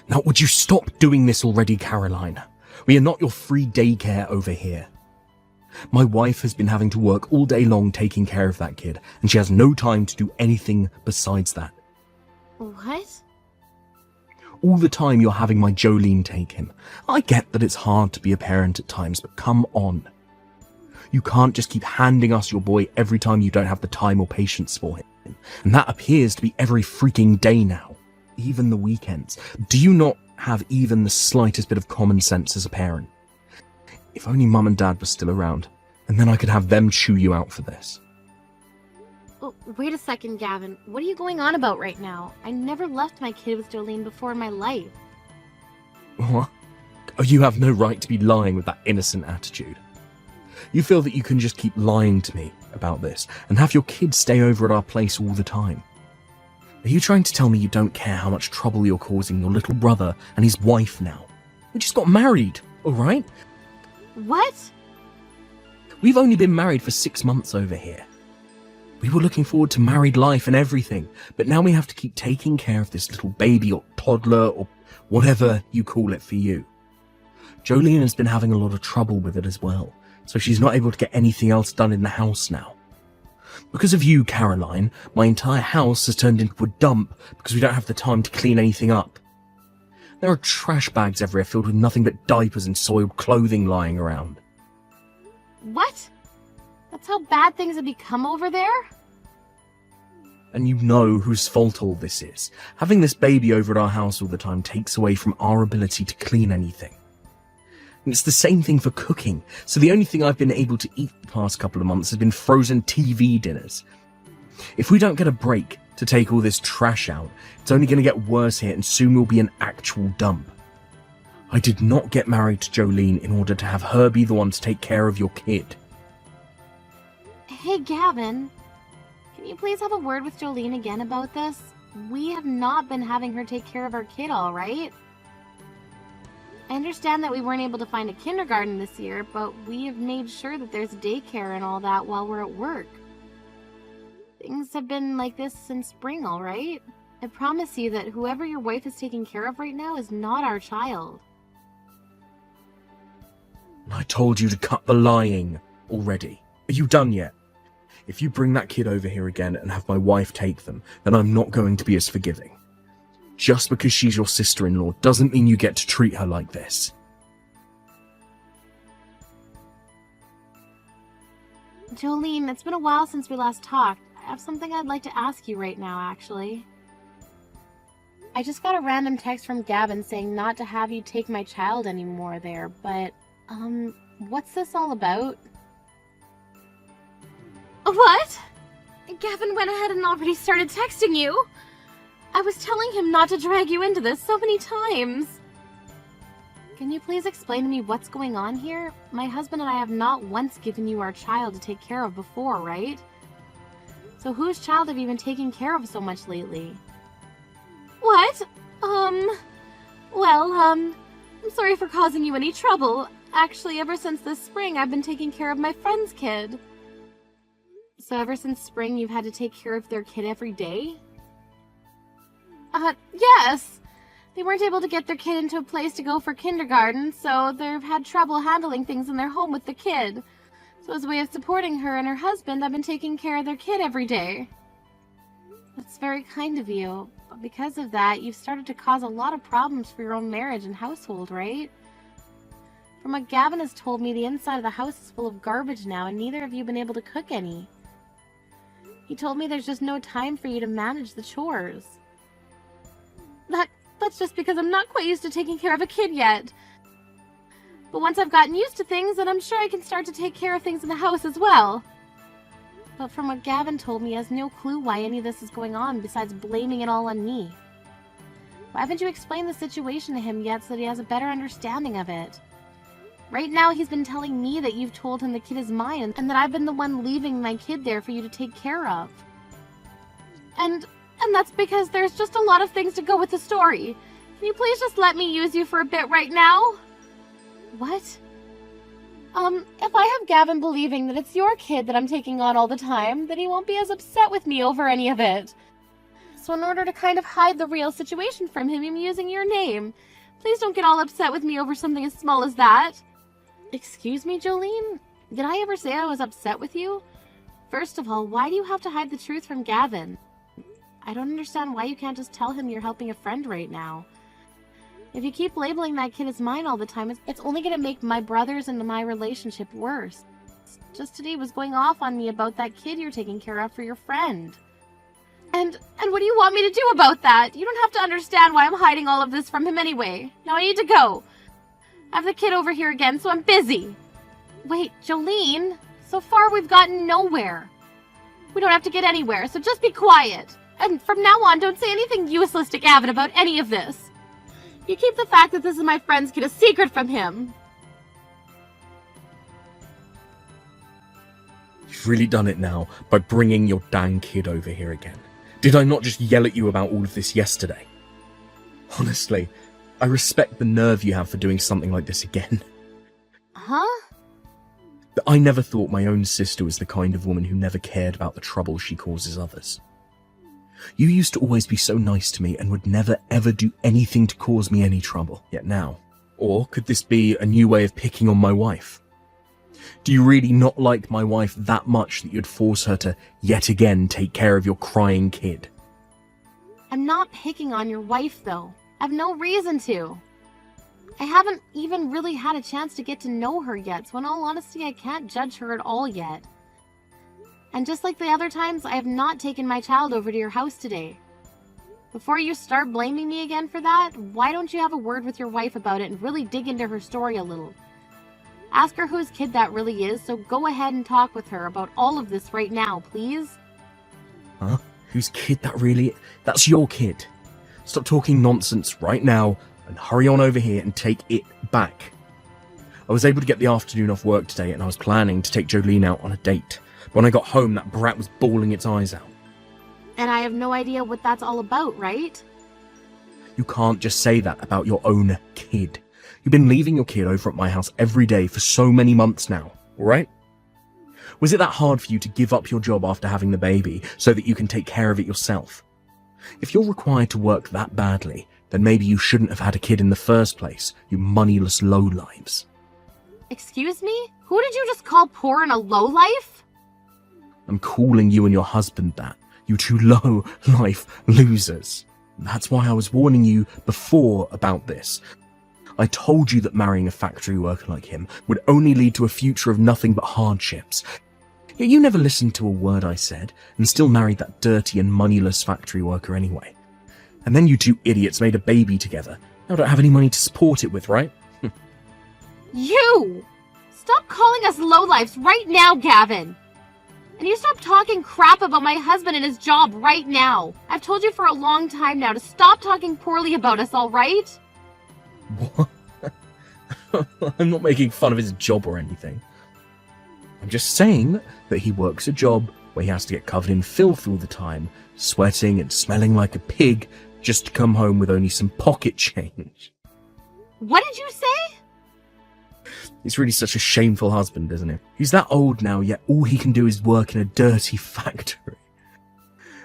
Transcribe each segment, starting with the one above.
Now, would you stop doing this already, Caroline? We are not your free daycare over here. My wife has been having to work all day long taking care of that kid, and she has no time to do anything besides that. What? All the time you're having my Jolene take him. I get that it's hard to be a parent at times, but come on. You can't just keep handing us your boy every time you don't have the time or patience for him. And that appears to be every freaking day now. Even the weekends. Do you not have even the slightest bit of common sense as a parent? If only Mum and Dad were still around, and then I could have them chew you out for this. Oh, wait a second, Gavin. What are you going on about right now? I never left my kid with Jolene before in my life. What? Oh, you have no right to be lying with that innocent attitude. You feel that you can just keep lying to me about this and have your kids stay over at our place all the time. Are you trying to tell me you don't care how much trouble you're causing your little brother and his wife now? We just got married, alright? What? We've only been married for 6 months over here. We were looking forward to married life and everything, but now we have to keep taking care of this little baby or toddler or whatever you call it for you. Jolene has been having a lot of trouble with it as well, so she's not able to get anything else done in the house now. Because of you, Caroline, my entire house has turned into a dump because we don't have the time to clean anything up. There are trash bags everywhere filled with nothing but diapers and soiled clothing lying around. What? That's how bad things have become over there? And you know whose fault all this is. Having this baby over at our house all the time takes away from our ability to clean anything. And it's the same thing for cooking, so the only thing I've been able to eat the past couple of months has been frozen TV dinners. If we don't get a break to take all this trash out, it's only going to get worse here and soon we'll be an actual dump. I did not get married to Jolene in order to have her be the one to take care of your kid. Hey, Gavin. Can you please have a word with Jolene again about this? We have not been having her take care of our kid, all right? I understand that we weren't able to find a kindergarten this year, but we have made sure that there's daycare and all that while we're at work. Things have been like this since spring, all right? I promise you that whoever your wife is taking care of right now is not our child. I told you to cut the lying already. Are you done yet? If you bring that kid over here again and have my wife take them, then I'm not going to be as forgiving. Just because she's your sister-in-law doesn't mean you get to treat her like this. Jolene, it's been a while since we last talked. I have something I'd like to ask you right now, actually. I just got a random text from Gavin saying not to have you take my child anymore there, but, what's this all about? What? Gavin went ahead and already started texting you? I was telling him not to drag you into this so many times. Can you please explain to me what's going on here? My husband and I have not once given you our child to take care of before, right? So whose child have you been taking care of so much lately? What? I'm sorry for causing you any trouble. Actually, ever since this spring, I've been taking care of my friend's kid. So ever since spring, you've had to take care of their kid every day? Yes. They weren't able to get their kid into a place to go for kindergarten, so they've had trouble handling things in their home with the kid. So as a way of supporting her and her husband, I've been taking care of their kid every day. That's very kind of you, but because of that, you've started to cause a lot of problems for your own marriage and household, right? From what Gavin has told me, the inside of the house is full of garbage now, and neither of you have been able to cook any. He told me there's just no time for you to manage the chores. That's just because I'm not quite used to taking care of a kid yet. But once I've gotten used to things, then I'm sure I can start to take care of things in the house as well. But from what Gavin told me, he has no clue why any of this is going on besides blaming it all on me. Why haven't you explained the situation to him yet so that he has a better understanding of it? Right now, he's been telling me that you've told him the kid is mine and that I've been the one leaving my kid there for you to take care of. And that's because there's just a lot of things to go with the story. Can you please just let me use you for a bit right now? What? If I have Gavin believing that it's your kid that I'm taking on all the time, then he won't be as upset with me over any of it. So in order to kind of hide the real situation from him, I'm using your name. Please don't get all upset with me over something as small as that. Excuse me, Jolene? Did I ever say I was upset with you? First of all, why do you have to hide the truth from Gavin? I don't understand why you can't just tell him you're helping a friend right now. If you keep labeling that kid as mine all the time, it's only going to make my brothers and my relationship worse. Just today was going off on me about that kid you're taking care of for your friend. And what do you want me to do about that? You don't have to understand why I'm hiding all of this from him anyway. Now I need to go. I have the kid over here again, so I'm busy. Wait, Jolene? So far we've gotten nowhere. We don't have to get anywhere, so just be quiet. And from now on, don't say anything useless to Gavin about any of this. You keep the fact that this is my friend's kid a secret from him. You've really done it now by bringing your dang kid over here again. Did I not just yell at you about all of this yesterday? Honestly, I respect the nerve you have for doing something like this again. Huh? But I never thought my own sister was the kind of woman who never cared about the trouble she causes others. You used to always be so nice to me and would never ever do anything to cause me any trouble. Yet now, or could this be a new way of picking on my wife? Do you really not like my wife that much that you'd force her to yet again take care of your crying kid? I'm not picking on your wife, though. I've no reason to. I haven't even really had a chance to get to know her yet, so in all honesty, I can't judge her at all yet. And just like the other times, I have not taken my child over to your house today. Before you start blaming me again for that, why don't you have a word with your wife about it and really dig into her story a little? Ask her whose kid that really is, so go ahead and talk with her about all of this right now, please. Huh? Whose kid that really is? That's your kid. Stop talking nonsense right now and hurry on over here and take it back. I was able to get the afternoon off work today and I was planning to take Jolene out on a date. But when I got home, that brat was bawling its eyes out. And I have no idea what that's all about, right? You can't just say that about your own kid. You've been leaving your kid over at my house every day for so many months now, alright? Was it that hard for you to give up your job after having the baby so that you can take care of it yourself? If you're required to work that badly, then maybe you shouldn't have had a kid in the first place, you moneyless lowlives. Excuse me? Who did you just call poor and a lowlife? I'm calling you and your husband that. You two low-life losers. That's why I was warning you before about this. I told you that marrying a factory worker like him would only lead to a future of nothing but hardships. Yet you never listened to a word I said, and still married that dirty and moneyless factory worker anyway. And then you two idiots made a baby together. Now don't have any money to support it with, right? You! Stop calling us lowlifes right now, Gavin! And you stop talking crap about my husband and his job right now. I've told you for a long time now to stop talking poorly about us, alright? What? I'm not making fun of his job or anything. I'm just saying that he works a job where he has to get covered in filth all the time, sweating and smelling like a pig, just to come home with only some pocket change. What did you say? He's really such a shameful husband, isn't he? He's that old now, yet all he can do is work in a dirty factory.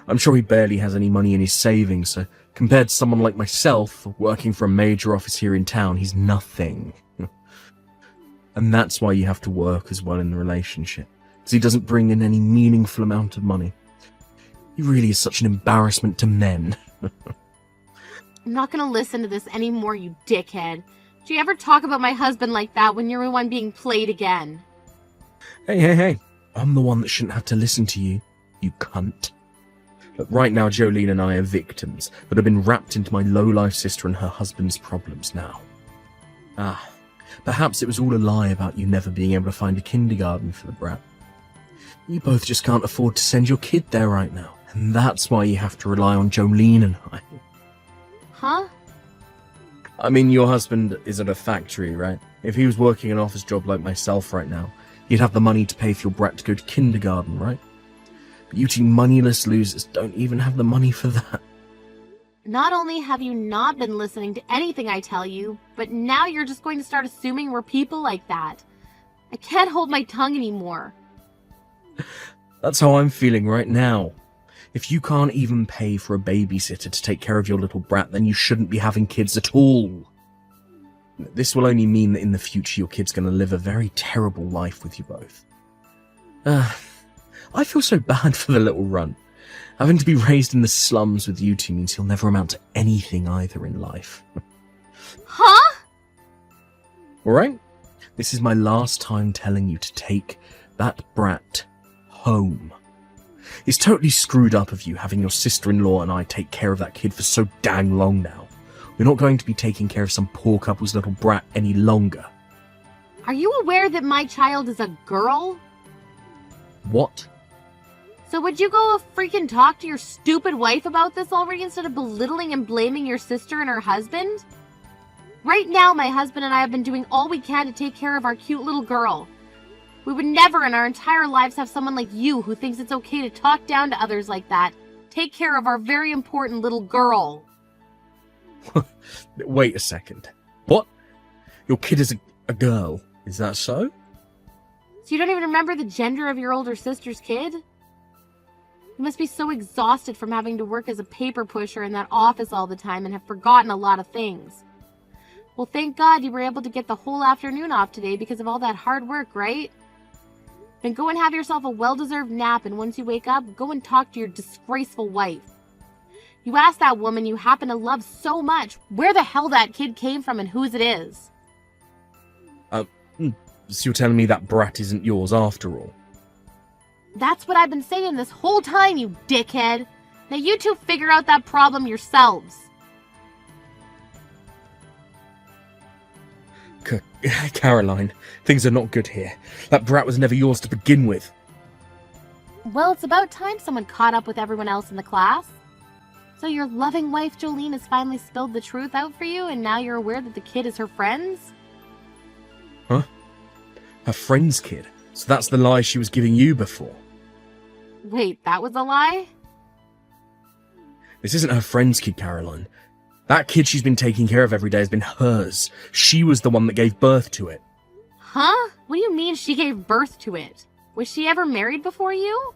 I'm sure he barely has any money in his savings, so compared to someone like myself, working for a major office here in town, he's nothing. And that's why you have to work as well in the relationship, because he doesn't bring in any meaningful amount of money. He really is such an embarrassment to men. I'm not gonna listen to this anymore, you dickhead. Do you ever talk about my husband like that when you're the one being played again? Hey. I'm the one that shouldn't have to listen to you, you cunt. Look, right now Jolene and I are victims that have been wrapped into my low-life sister and her husband's problems now. Perhaps it was all a lie about you never being able to find a kindergarten for the brat. You both just can't afford to send your kid there right now, and that's why you have to rely on Jolene and I. Huh? I mean, your husband is at a factory, right? If he was working an office job like myself right now, he'd have the money to pay for your brat to go to kindergarten, right? But you two moneyless losers don't even have the money for that. Not only have you not been listening to anything I tell you, but now you're just going to start assuming we're people like that. I can't hold my tongue anymore. That's how I'm feeling right now. If you can't even pay for a babysitter to take care of your little brat, then you shouldn't be having kids at all. This will only mean that in the future your kid's going to live a very terrible life with you both. I feel so bad for the little runt. Having to be raised in the slums with you two means he'll never amount to anything either in life. Huh? Alright? This is my last time telling you to take that brat home. It's totally screwed up of you having your sister-in-law and I take care of that kid for so dang long now. We're not going to be taking care of some poor couple's little brat any longer. Are you aware that my child is a girl? What? So would you go freaking talk to your stupid wife about this already instead of belittling and blaming your sister and her husband? Right now, my husband and I have been doing all we can to take care of our cute little girl. We would never in our entire lives have someone like you who thinks it's okay to talk down to others like that. Take care of our very important little girl. Wait a second. What? Your kid is a girl, is that so? So you don't even remember the gender of your older sister's kid? You must be so exhausted from having to work as a paper pusher in that office all the time and have forgotten a lot of things. Well, thank God you were able to get the whole afternoon off today because of all that hard work, right? Then go and have yourself a well-deserved nap, and once you wake up, go and talk to your disgraceful wife. You asked that woman you happen to love so much where the hell that kid came from and whose it is. So you're telling me that brat isn't yours after all? That's what I've been saying this whole time, you dickhead. Now you two figure out that problem yourselves. Caroline, things are not good here. That brat was never yours to begin with. Well, it's about time someone caught up with everyone else in the class. So your loving wife Jolene has finally spilled the truth out for you, and now you're aware that the kid is her friend's? Huh? Her friend's kid? So that's the lie she was giving you before? Wait, that was a lie? This isn't her friend's kid, Caroline. That kid she's been taking care of every day has been hers. She was the one that gave birth to it. Huh? What do you mean she gave birth to it? Was she ever married before you?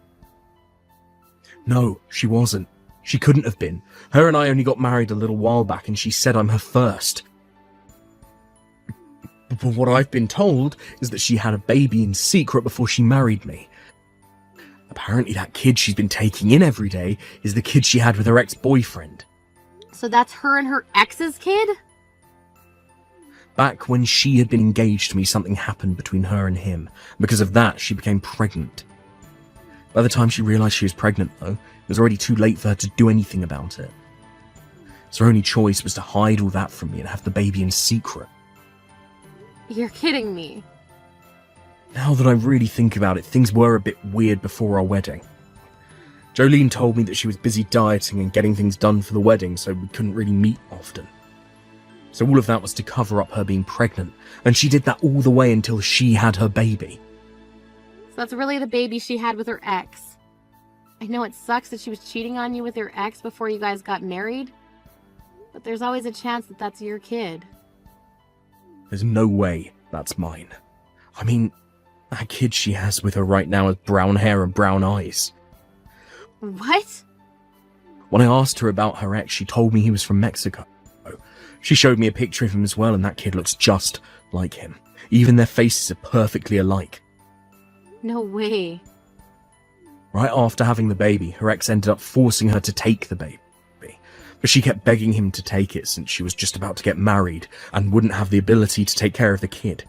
No, she wasn't. She couldn't have been. Her and I only got married a little while back and she said I'm her first. But what I've been told is that she had a baby in secret before she married me. Apparently that kid she's been taking in every day is the kid she had with her ex-boyfriend. So that's her and her ex's kid? Back when she had been engaged to me, something happened between her and him. Because of that, she became pregnant. By the time she realized she was pregnant, though, it was already too late for her to do anything about it. So her only choice was to hide all that from me and have the baby in secret. You're kidding me. Now that I really think about it, things were a bit weird before our wedding. Jolene told me that she was busy dieting and getting things done for the wedding, so we couldn't really meet often. So all of that was to cover up her being pregnant, and she did that all the way until she had her baby. So that's really the baby she had with her ex. I know it sucks that she was cheating on you with your ex before you guys got married, but there's always a chance that that's your kid. There's no way that's mine. I mean, that kid she has with her right now has brown hair and brown eyes. What? When I asked her about her ex, she told me he was from Mexico. She showed me a picture of him as well, and that kid looks just like him. Even their faces are perfectly alike. No way. Right after having the baby, her ex ended up forcing her to take the baby. But she kept begging him to take it since she was just about to get married and wouldn't have the ability to take care of the kid.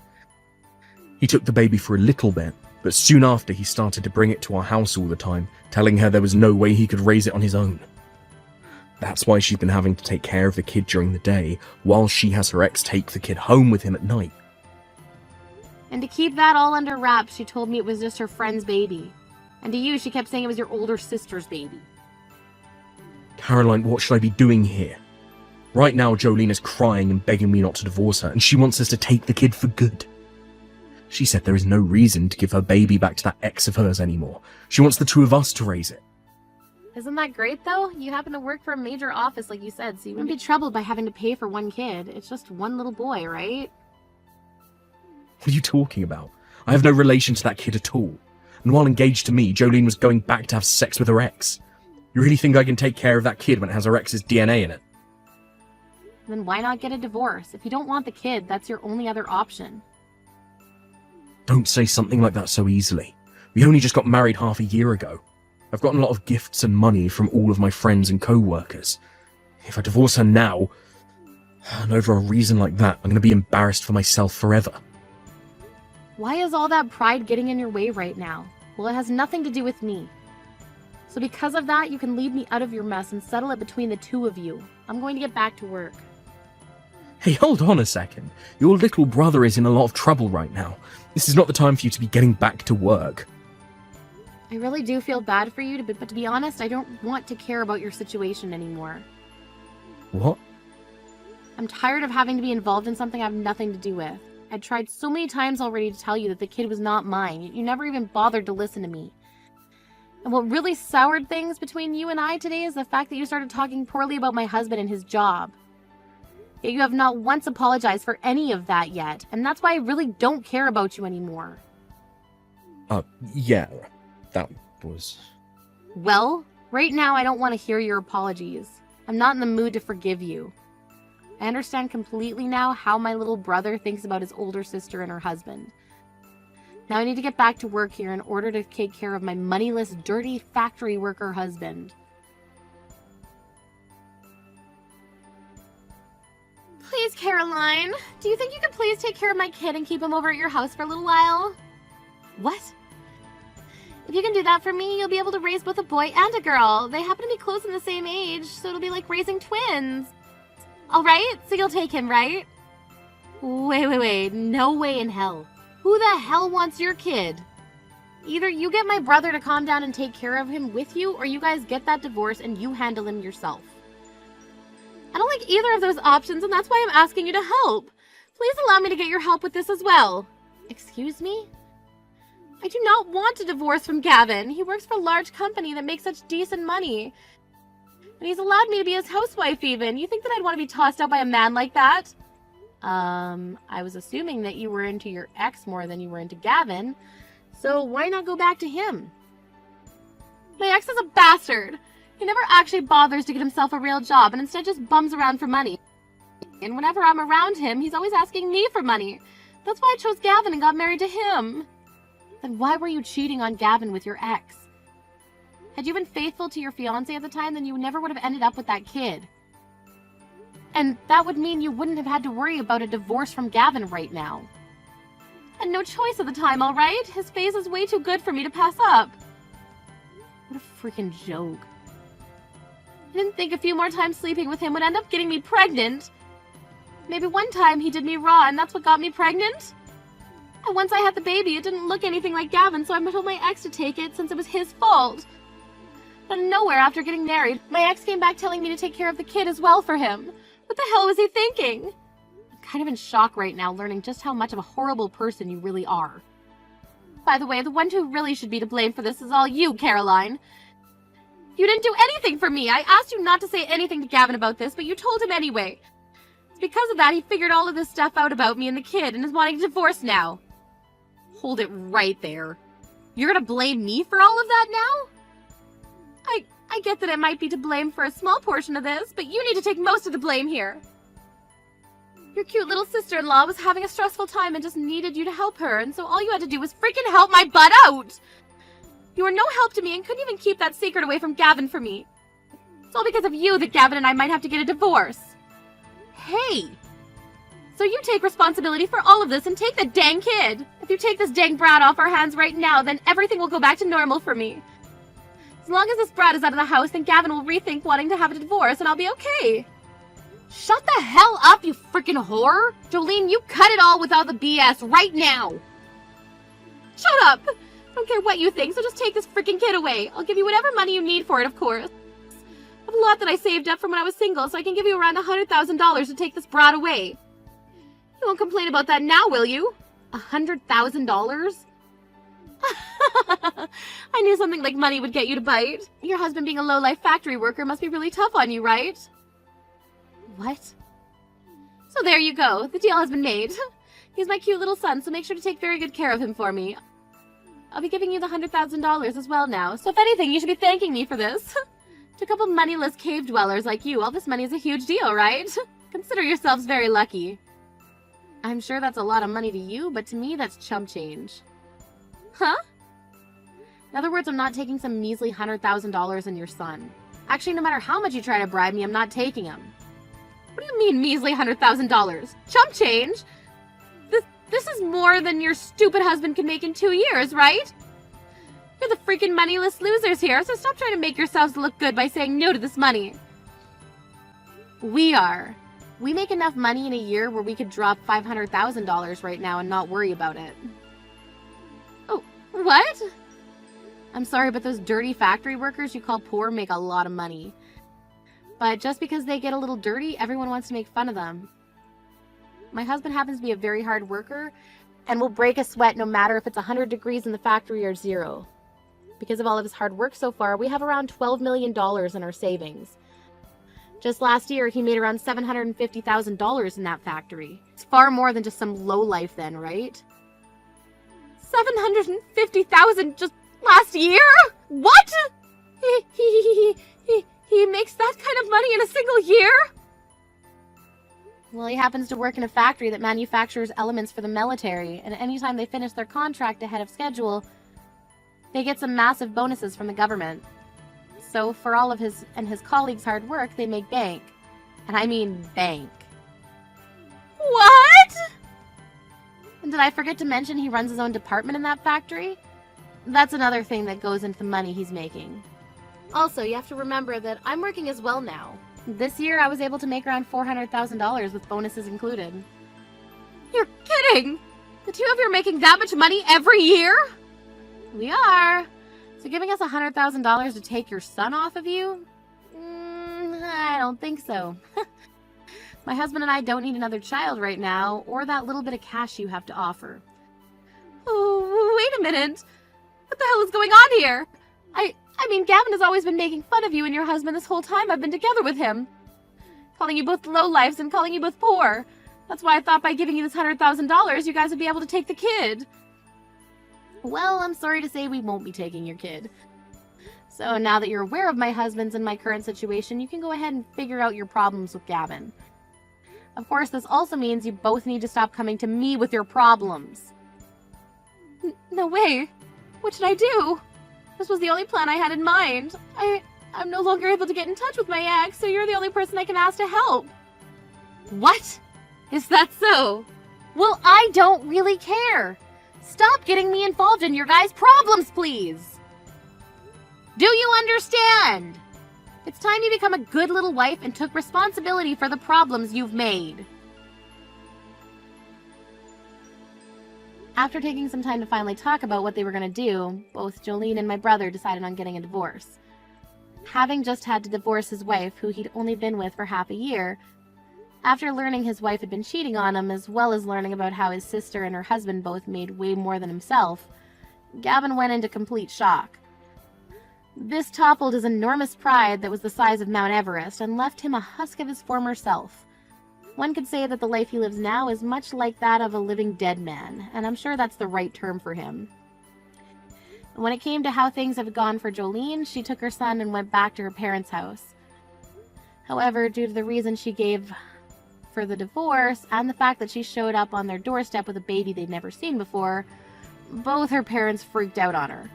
He took the baby for a little bit, but soon after he started to bring it to our house all the time, telling her there was no way he could raise it on his own. That's why she's been having to take care of the kid during the day, while she has her ex take the kid home with him at night. And to keep that all under wraps, she told me it was just her friend's baby. And to you, she kept saying it was your older sister's baby. Caroline, what should I be doing here? Right now, Jolene is crying and begging me not to divorce her, and she wants us to take the kid for good. She said there is no reason to give her baby back to that ex of hers anymore. She wants the two of us to raise it. Isn't that great, though? You happen to work for a major office, like you said, so you wouldn't be troubled by having to pay for one kid. It's just one little boy, right? What are you talking about? I have no relation to that kid at all. And while engaged to me, Jolene was going back to have sex with her ex. You really think I can take care of that kid when it has our ex's DNA in it? Then why not get a divorce? If you don't want the kid, that's your only other option. Don't say something like that so easily. We only just got married half a year ago. I've gotten a lot of gifts and money from all of my friends and co-workers. If I divorce her now, and over a reason like that, I'm going to be embarrassed for myself forever. Why is all that pride getting in your way right now? Well, it has nothing to do with me. So because of that, you can leave me out of your mess and settle it between the two of you. I'm going to get back to work. Hey, hold on a second. Your little brother is in a lot of trouble right now. This is not the time for you to be getting back to work. I really do feel bad for you, but to be honest, I don't want to care about your situation anymore. What? I'm tired of having to be involved in something I have nothing to do with. I tried so many times already to tell you that the kid was not mine. You never even bothered to listen to me. And what really soured things between you and I today is the fact that you started talking poorly about my husband and his job. Yet you have not once apologized for any of that yet, and that's why I really don't care about you anymore. Yeah, that was... Well, right now I don't want to hear your apologies. I'm not in the mood to forgive you. I understand completely now how my little brother thinks about his older sister and her husband. Now I need to get back to work here in order to take care of my moneyless, dirty factory worker husband. Please, Caroline, do you think you could please take care of my kid and keep him over at your house for a little while? What? If you can do that for me, you'll be able to raise both a boy and a girl. They happen to be close in the same age, so it'll be like raising twins. Alright, so you'll take him, right? Wait, no way in hell. Who the hell wants your kid? Either you get my brother to calm down and take care of him with you, or you guys get that divorce and you handle him yourself. I don't like either of those options, and that's why I'm asking you to help. Please allow me to get your help with this as well. Excuse me? I do not want a divorce from Gavin. He works for a large company that makes such decent money. And he's allowed me to be his housewife even. You think that I'd want to be tossed out by a man like that? I was assuming that you were into your ex more than you were into Gavin. So why not go back to him? My ex is a bastard. He never actually bothers to get himself a real job and instead just bums around for money. And whenever I'm around him, he's always asking me for money. That's why I chose Gavin and got married to him. Then why were you cheating on Gavin with your ex? Had you been faithful to your fiancé at the time, then you never would have ended up with that kid. And that would mean you wouldn't have had to worry about a divorce from Gavin right now. And no choice at the time, alright? His face is way too good for me to pass up. What a freaking joke. I didn't think a few more times sleeping with him would end up getting me pregnant. Maybe one time he did me raw and that's what got me pregnant? And once I had the baby, it didn't look anything like Gavin, so I told my ex to take it since it was his fault. But nowhere after getting married, my ex came back telling me to take care of the kid as well for him. What the hell was he thinking? I'm kind of in shock right now, learning just how much of a horrible person you really are. By the way, the one who really should be to blame for this is all you, Caroline. You didn't do anything for me. I asked you not to say anything to Gavin about this, but you told him anyway. It's because of that he figured all of this stuff out about me and the kid and is wanting a divorce now. Hold it right there. You're gonna blame me for all of that now? I get that it might be to blame for a small portion of this, but you need to take most of the blame here. Your cute little sister-in-law was having a stressful time and just needed you to help her, and so all you had to do was freaking help my butt out! You were no help to me and couldn't even keep that secret away from Gavin for me. It's all because of you that Gavin and I might have to get a divorce. Hey! So you take responsibility for all of this and take the dang kid! If you take this dang brat off our hands right now, then everything will go back to normal for me. As long as this brat is out of the house, then Gavin will rethink wanting to have a divorce and I'll be okay. Shut the hell up, you freaking whore! Jolene, you cut it all without the BS right now! Shut up! I don't care what you think, so just take this freaking kid away. I'll give you whatever money you need for it, of course. I have a lot that I saved up from when I was single, so I can give you around $100,000 to take this brat away. You won't complain about that now, will you? $100,000? I knew something like money would get you to bite. Your husband being a low-life factory worker must be really tough on you, right? What? So there you go. The deal has been made. He's my cute little son, so make sure to take very good care of him for me. I'll be giving you the $100,000 as well now, so if anything, you should be thanking me for this. To a couple moneyless cave dwellers like you, all this money is a huge deal, right? Consider yourselves very lucky. I'm sure that's a lot of money to you, but to me that's chump change. Huh? In other words, I'm not taking some measly $100,000 in your son. Actually, no matter how much you try to bribe me, I'm not taking him. What do you mean, measly $100,000? Chump change? This is more than your stupid husband can make in 2 years, right? You're the freaking moneyless losers here, so stop trying to make yourselves look good by saying no to this money. We make enough money in a year where we could drop $500,000 right now and not worry about it. Oh, what? I'm sorry, but those dirty factory workers you call poor make a lot of money. But just because they get a little dirty, everyone wants to make fun of them. My husband happens to be a very hard worker and will break a sweat no matter if it's 100 degrees in the factory or 0. Because of all of his hard work so far, we have around $12 million in our savings. Just last year, he made around $750,000 in that factory. It's far more than just some lowlife then, right? $750,000 just last year? What? He makes that kind of money in a single year? Well, he happens to work in a factory that manufactures elements for the military, and anytime they finish their contract ahead of schedule, they get some massive bonuses from the government. So for all of his and his colleagues' hard work, they make bank. And I mean bank. What? And did I forget to mention he runs his own department in that factory? That's another thing that goes into the money he's making. Also, you have to remember that I'm working as well now. This year, I was able to make around $400,000 with bonuses included. You're kidding! The two of you are making that much money every year? We are. So giving us $100,000 to take your son off of you? I don't think so. My husband and I don't need another child right now, or that little bit of cash you have to offer. Oh, wait a minute. What the hell is going on here? I mean, Gavin has always been making fun of you and your husband this whole time I've been together with him. Calling you both lowlifes and calling you both poor. That's why I thought by giving you this $100,000, you guys would be able to take the kid. Well, I'm sorry to say we won't be taking your kid. So now that you're aware of my husband's and my current situation, you can go ahead and figure out your problems with Gavin. Of course, this also means you both need to stop coming to me with your problems. No way. What should I do? This was the only plan I had in mind. I'm no longer able to get in touch with my ex, so you're the only person I can ask to help. What? Is that so? Well, I don't really care. Stop getting me involved in your guys' problems, please. Do you understand? It's time you become a good little wife and took responsibility for the problems you've made. After taking some time to finally talk about what they were going to do, both Jolene and my brother decided on getting a divorce. Having just had to divorce his wife, who he'd only been with for half a year, after learning his wife had been cheating on him, as well as learning about how his sister and her husband both made way more than himself, Gavin went into complete shock. This toppled his enormous pride that was the size of Mount Everest and left him a husk of his former self. One could say that the life he lives now is much like that of a living dead man, and I'm sure that's the right term for him. When it came to how things had gone for Jolene, she took her son and went back to her parents' house. However, due to the reason she gave for the divorce, and the fact that she showed up on their doorstep with a baby they'd never seen before, both her parents freaked out on her.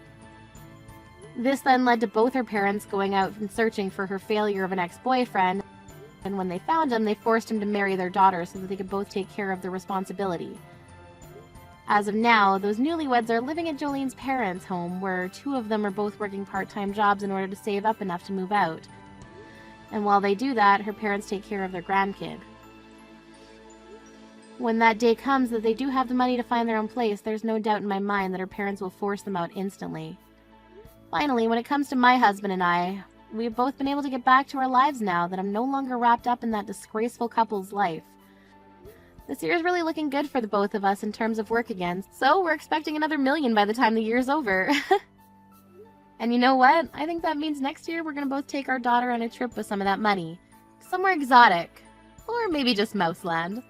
This then led to both her parents going out and searching for her failure of an ex-boyfriend, and when they found him, they forced him to marry their daughter so that they could both take care of the responsibility. As of now, those newlyweds are living at Jolene's parents' home, where two of them are both working part-time jobs in order to save up enough to move out. And while they do that, her parents take care of their grandkid. When that day comes that they do have the money to find their own place, there's no doubt in my mind that her parents will force them out instantly. Finally, when it comes to my husband and I, we've both been able to get back to our lives now that I'm no longer wrapped up in that disgraceful couple's life. This year's really looking good for the both of us in terms of work again, so we're expecting another $1 million by the time the year's over. And you know what? I think that means next year we're gonna both take our daughter on a trip with some of that money. Somewhere exotic. Or maybe just Mouseland.